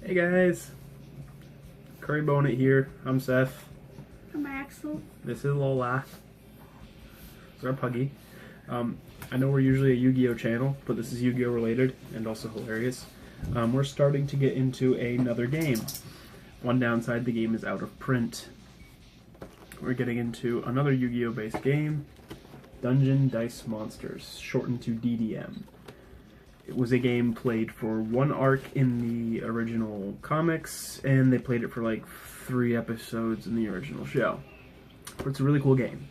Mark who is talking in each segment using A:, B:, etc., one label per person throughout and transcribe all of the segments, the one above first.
A: Hey guys, Kuribone here. I'm Seth.
B: I'm Axel.
A: This is Lola. This is our puggy. I know we're usually a Yu-Gi-Oh channel, but this is Yu-Gi-Oh related and also hilarious. We're starting to get into another game. One downside, the game is out of print. We're getting into another Yu-Gi-Oh based game, Dungeon Dice Monsters, shortened to DDM. It was a game played for one arc in the original comics, and they played it for like 3 episodes in the original show. But it's a really cool game.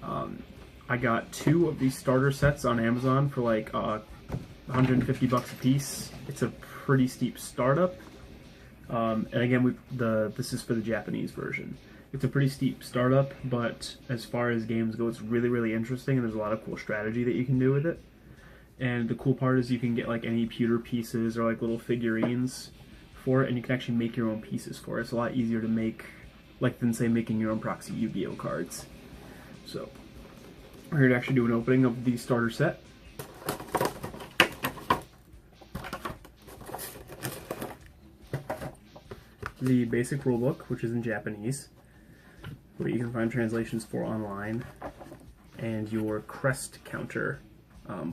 A: I got 2 of these starter sets on Amazon for like $150 a piece. It's a pretty steep startup. And again, this is for the Japanese version. It's a pretty steep startup, but as far as games go, it's really, really interesting, and there's a lot of cool strategy that you can do with it. And the cool part is you can get like any pewter pieces or like little figurines for it, and you can actually make your own pieces for it. It's a lot easier to make than say making your own proxy Yu-Gi-Oh cards. So we're here to actually do an opening of the starter set. The basic rulebook, which is in Japanese, where you can find translations for online, and your crest counter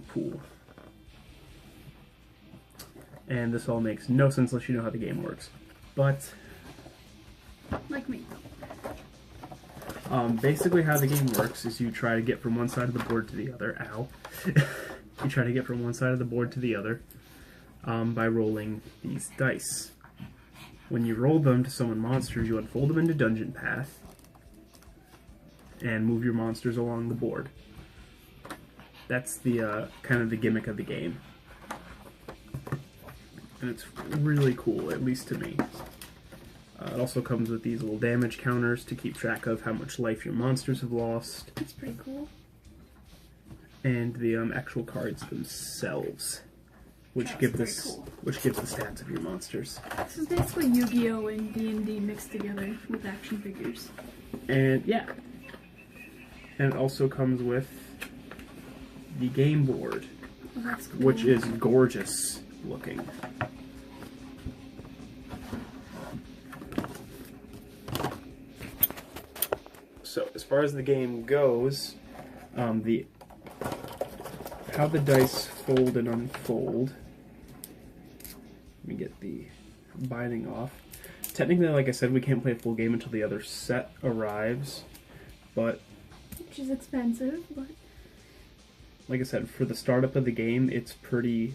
A: pool. And this all makes no sense unless you know how the game works. But
B: Like me.
A: Basically how the game works is you try to get from one side of the board to the other. Ow. You try to get from one side of the board to the other by rolling these dice. When you roll them to summon monsters, you unfold them into Dungeon Path and move your monsters along the board. That's the kind of the gimmick of the game. And it's really cool, at least to me. It also comes with these little damage counters to keep track of how much life your monsters have lost.
B: That's pretty cool.
A: And the actual cards themselves, which give the stats of your monsters.
B: This is basically Yu-Gi-Oh and D&D mixed together with action figures.
A: And yeah. And it also comes with the game board,
B: Oh, that's cool.
A: which is gorgeous looking. So as far as the game goes, how the dice fold and unfold. Let me get the binding off. Technically, like I said, we can't play a full game until the other set arrives, but
B: Which is expensive, but
A: like I said, for the startup of the game, it's pretty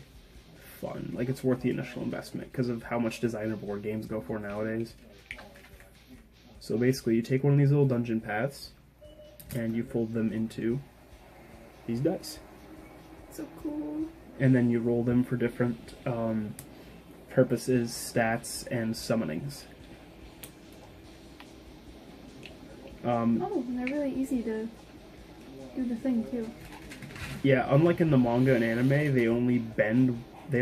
A: fun. Like, it's worth the initial investment because of how much designer board games go for nowadays. So basically, you take one of these little dungeon paths, and you fold them into these dice.
B: so cool.
A: And then you roll them for different purposes, stats, and summonings.
B: Oh, and they're really easy to do the thing, too.
A: Yeah, unlike in the manga and anime, they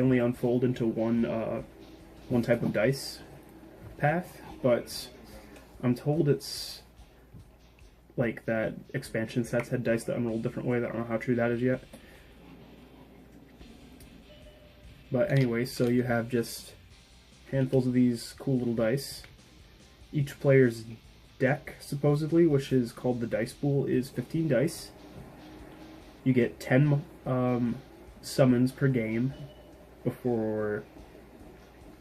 A: only unfold into one type of dice path, but I'm told it's like that expansion sets had dice that unroll different ways. I don't know how true that is yet. But anyway, so you have just handfuls of these cool little dice. Each player's deck, supposedly, which is called the dice pool, is 15 dice. You get 10 summons per game before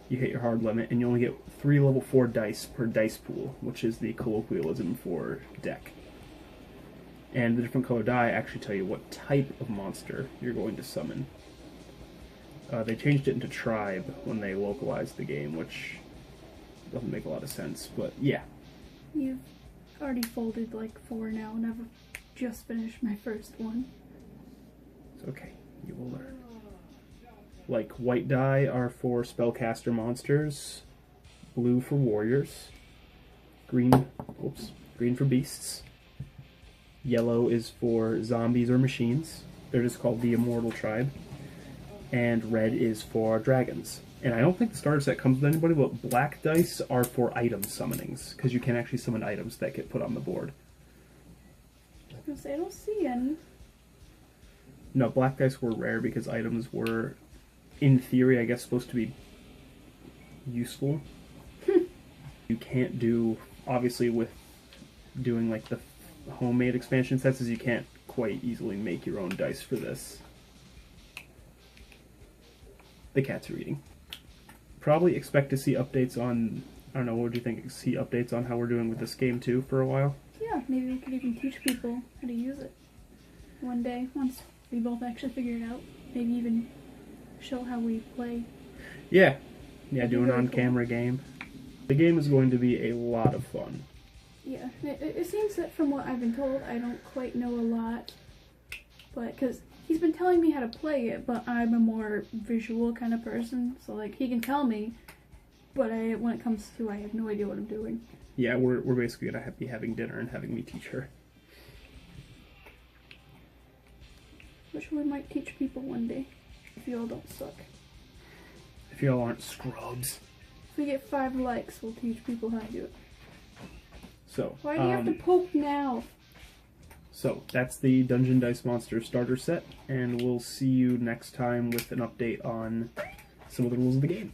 A: you hit your hard limit, and you only get 3 level 4 dice per dice pool, which is the colloquialism for deck. And the different color die actually tell you what type of monster you're going to summon. They changed it into tribe when they localized the game, which doesn't make a lot of sense, but yeah.
B: You've already folded like 4 now, and I've just finished my first one.
A: It's okay, you will learn. Like, white die are for spellcaster monsters, blue for warriors, green for beasts, yellow is for zombies or machines, they're just called the Immortal Tribe, and red is for dragons. And I don't think the starter set comes with anybody, but black dice are for item summonings, because you can actually summon items that get put on the board.
B: I was gonna say, I don't see any.
A: No, black dice were rare because items were, in theory, I guess, supposed to be useful. You can't do, obviously with doing like the homemade expansion sets, is you can't quite easily make your own dice for this. The cats are eating. Probably expect to see updates on, I don't know, what would you think? See updates on how we're doing with this game too for a while?
B: Yeah, maybe we could even teach people how to use it one day, once we both actually figure it out. Maybe even show how we play.
A: Yeah. Yeah,
B: That'd be
A: do an
B: really
A: on-camera game. The game is going to be a lot of fun.
B: Yeah, it seems that from what I've been told, I don't quite know a lot. But, because he's been telling me how to play it, but I'm a more visual kind of person. So, like, he can tell me, but when it comes to, I have no idea what I'm doing.
A: Yeah, we're basically going to be having dinner and having me teach her.
B: Which we might teach people one day, if you all don't suck.
A: If y'all aren't scrubs.
B: If we get 5 likes, we'll teach people how to do it.
A: So,
B: Why do you have to poke now?
A: So, that's the Dungeon Dice Monster starter set, and we'll see you next time with an update on some of the rules of the game.